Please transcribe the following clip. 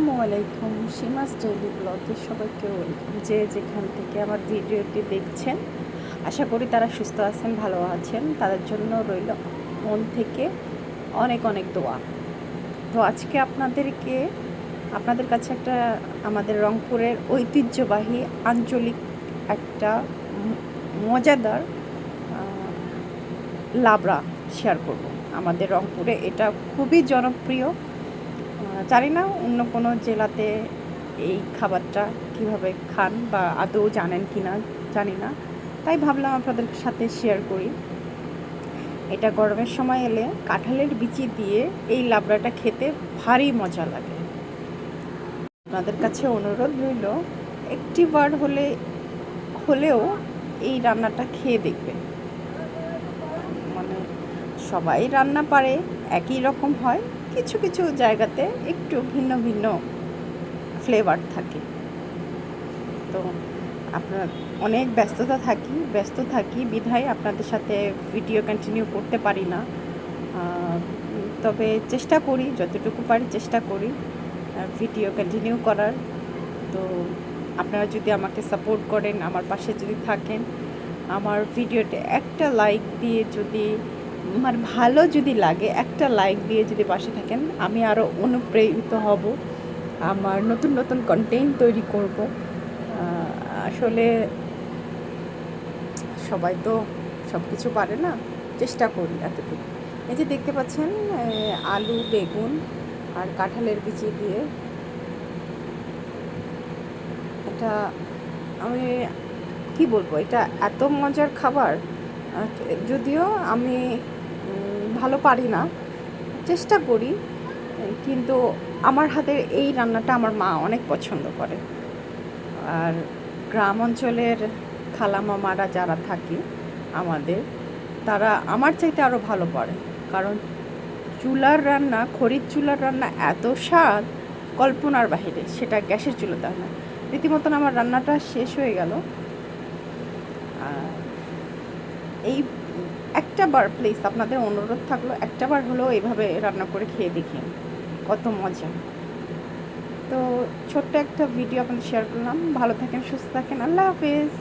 আসসালামু আলাইকুম। সীমাস ডেইলি ব্লগে সবাইকে ওয়েলকাম। যে যেখান থেকে আমার ভিডিওটি দেখছেন, আশা করি তারা সুস্থ আছেন, ভালো আছেন। তাদের জন্য রইল মন থেকে অনেক অনেক দোয়া। তো আজকে আপনাদের কাছে একটা আমাদের রংপুরের ঐতিহ্যবাহী আঞ্চলিক একটা মজাদার লাবড়া শেয়ার করব। আমাদের রংপুরে এটা খুবই জনপ্রিয়। জানি না অন্য কোনো জেলাতে এই খাবারটা কিভাবে খান বা আদৌ জানেন কি না জানি না, তাই ভাবলাম আপনাদের সাথে শেয়ার করি। এটা গরমের সময় এলে কাঁঠালের বিচি দিয়ে এই লাবড়াটা খেতে ভারী মজা লাগে। আপনাদের কাছে অনুরোধ রইল, একটি বার হলেও এই রান্নাটা খেয়ে দেখবেন। মানে সবাই রান্না পারে, একই রকম হয়, কিছু কিছু জায়গাতে একটু ভিন্ন ভিন্ন ফ্লেভার থাকে। তো আপনার অনেক ব্যস্ত থাকি বিধায় আপনাদের সাথে ভিডিও কন্টিনিউ করতে পারি না। তবে চেষ্টা করি, যতটুকু পারি চেষ্টা করি ভিডিও কন্টিনিউ করার। তো আপনারা যদি আমাকে সাপোর্ট করেন, আমার পাশে যদি থাকেন, আমার ভিডিওতে একটা লাইক দিয়ে যদি আমার ভালো যদি লাগে, একটা লাইক দিয়ে যদি পাশে থাকেন, আমি আরও অনুপ্রেরিত হব, আমার নতুন নতুন কন্টেন্ট তৈরি করব। আসলে সবাই তো সব কিছু পারে না, চেষ্টা করি এতটুকু। এই যে দেখতে পাচ্ছেন, আলু, বেগুন আর কাঁঠালের বিচি দিয়ে এটা আমি কি বলবো, এটা এত মজার খাবার। যদিও আমি ভালো পারি না, চেষ্টা করি, কিন্তু আমার হাতের এই রান্নাটা আমার মা অনেক পছন্দ করে। আর গ্রাম অঞ্চলের খালামামারা যারা থাকে আমাদের, তারা আমার চাইতে আরও ভালো পারে। কারণ চুলার রান্না, খড়ির চুলার রান্না এত স্বাদ কল্পনার বাহিরে, সেটা গ্যাসের চুলাতে হয় না। রীতিমতন আমার রান্নাটা শেষ হয়ে গেল। এই একটা বার প্লিজ আপনাদের অনুরোধ থাকলো, একটা বার হলেও এইভাবে রান্না করে খেয়ে দেখি, কত মজা। তো ছোট্ট একটা ভিডিও আপনাদের শেয়ার করলাম। ভালো থাকেন, সুস্থ থাকেন, আল্লাহ হাফেজ।